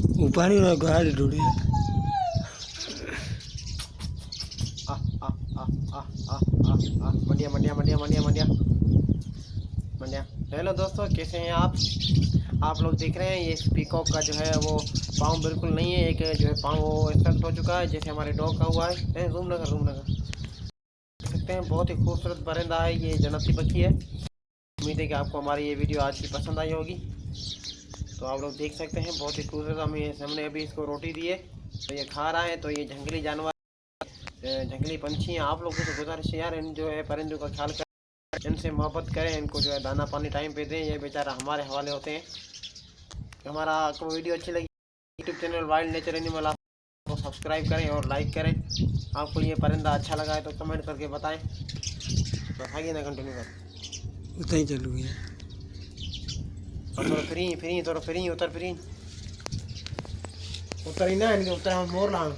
ऊपर ही ना गाड़ी ढूंढी मंडिया मंडिया मंडिया मंडिया मंडिया मंडिया। हेलो दोस्तों, कैसे हैं आप लोग देख रहे हैं ये पीकॉक का जो है वो पाँव बिल्कुल नहीं है, एक जो है पाँव वो एक्सपेक्ट हो चुका है जैसे हमारे डॉग का हुआ है। रूम नगर देख सकते हैं, बहुत ही खूबसूरत परिंदा है ये, जन्नती पक्षी है। उम्मीद है कि आपको हमारी ये वीडियो आज की पसंद आई होगी। तो आप लोग देख सकते हैं बहुत ही खूबसूरत, हमने अभी इसको रोटी दी है तो ये खा रहा है। तो ये जंगली जानवर, जंगली पंछी हैं, आप लोगों से गुजारिश है यार, इन जो है परिंदों का ख्याल करें, इनसे मोहब्बत करें, इनको जो है दाना पानी टाइम पे दें। ये बेचारा हमारे हवाले होते हैं। हमारा आपको वीडियो अच्छी लगी, YouTube channel wild nature animal आपको सब्सक्राइब करें और लाइक करें। आपको ये परिंदा अच्छा लगा है तो कमेंट करके बताएं। बस आगे ना कंटिन्यू कर, उतना ही चलू गया। और थोड़ा फ्री थोड़ा फ्री उतर ही ना, इनके उतर हम मोर लांग